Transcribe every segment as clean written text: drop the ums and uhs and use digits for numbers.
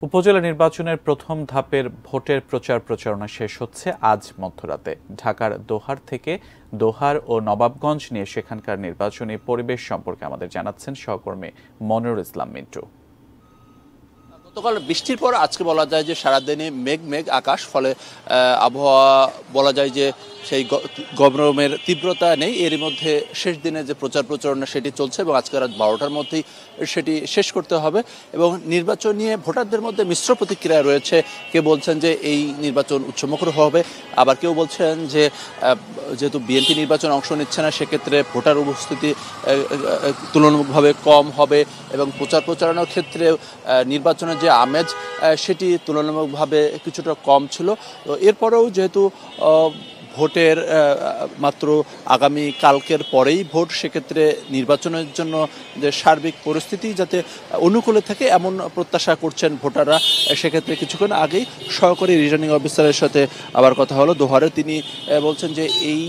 উপজেলা নির্বাচনের প্রথম ধাপের ভোটের প্রচারণা শেষ হচ্ছে আজ মধ্যরাতে। ঢাকার দোহার থেকে দোহার ও নবাবগঞ্জ নিয়ে সেখানকার নির্বাচনী পরিবেশ সম্পর্কে আমাদের জানাচ্ছেন সহকর্মী মনিরুল ইসলাম মিন্টু। গতকাল বৃষ্টির পর আজকে বলা যায় যে সারাদিনে মেঘ আকাশ, ফলে আবহাওয়া বলা যায় যে সেই গরমের তীব্রতা নেই। এরই মধ্যে শেষ দিনে যে প্রচারণা সেটি চলছে এবং আজকে রাত 12টার মধ্যেই সেটি শেষ করতে হবে। এবং নির্বাচন নিয়ে ভোটারদের মধ্যে মিশ্র প্রতিক্রিয়া রয়েছে। কেউ বলছেন যে এই নির্বাচন উৎসমুখর হবে, আবার কেউ বলছেন যে যেহেতু বিএনপি নির্বাচন অংশ নিচ্ছে না, সেক্ষেত্রে ভোটার উপস্থিতি তুলনামূলকভাবে কম হবে এবং প্রচারণার ক্ষেত্রে নির্বাচনের যে আমেজ সেটি তুলনামূলকভাবে কিছুটা কম ছিল। তো এরপরেও যেহেতু ভোটের মাত্র আগামী কালকের পরেই ভোট, সেক্ষেত্রে নির্বাচনের জন্য যে সার্বিক পরিস্থিতি যাতে অনুকূলে থাকে এমন প্রত্যাশা করছেন ভোটাররা। সেক্ষেত্রে কিছুক্ষণ আগেই সহকারী রিটার্নিং অফিসারের সাথে আবার কথা হলো দোহারে। তিনি বলছেন যে এই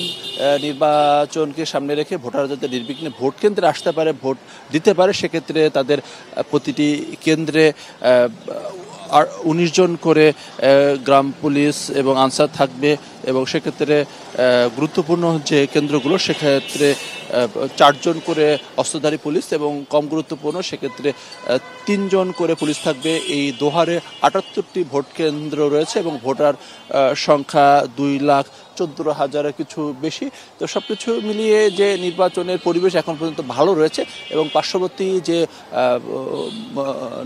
নির্বাচনকে সামনে রেখে ভোটাররা যাতে নির্বিঘ্নে ভোট কেন্দ্রে আসতে পারে, ভোট দিতে পারে, সেক্ষেত্রে তাদের প্রতিটি কেন্দ্রে 19 জন করে গ্রাম পুলিশ এবং আনসার থাকবে এবং সেক্ষেত্রে গুরুত্বপূর্ণ যে কেন্দ্রগুলো সেক্ষেত্রে 4 জন করে অস্ত্রধারী পুলিশ এবং কম গুরুত্বপূর্ণ সেক্ষেত্রে 3 জন করে পুলিশ থাকবে। এই দোহারে 78টি ভোট কেন্দ্র রয়েছে এবং ভোটার সংখ্যা 2,14,000 কিছু বেশি। তো সব কিছু মিলিয়ে যে নির্বাচনের পরিবেশ এখন পর্যন্ত ভালো রয়েছে এবং পার্শ্ববর্তী যে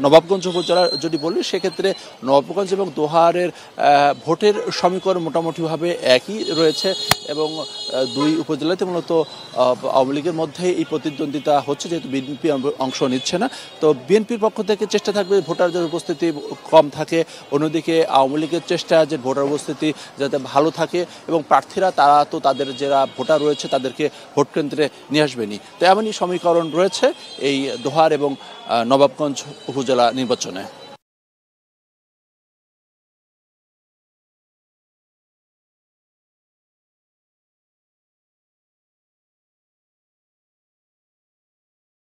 নবাবগঞ্জ উপজেলা যদি বলি, সেক্ষেত্রে নবাবগঞ্জ এবং দোহারের ভোটের সমীকরণ মোটামুটিভাবে একই রয়েছে এবং দুই উপজেলাতে মূলত আওয়ামী লীগের মধ্যে এই প্রতিদ্বন্দ্বিতা হচ্ছে, যেহেতু বিএনপি অংশ নিচ্ছে না। তো বিএনপির পক্ষ থেকে চেষ্টা থাকবে ভোটারদের উপস্থিতি কম থাকে, অন্যদিকে আওয়ামী লীগের চেষ্টা যে ভোটার উপস্থিতি যাতে ভালো থাকে এবং প্রার্থীরা তারা তো তাদের যারা ভোটার রয়েছে তাদেরকে ভোট কেন্দ্রে নিয়ে আসবেনি। তো এমনই সমীকরণ রয়েছে এই দোহার এবং নবাবগঞ্জ উপজেলা নির্বাচনে।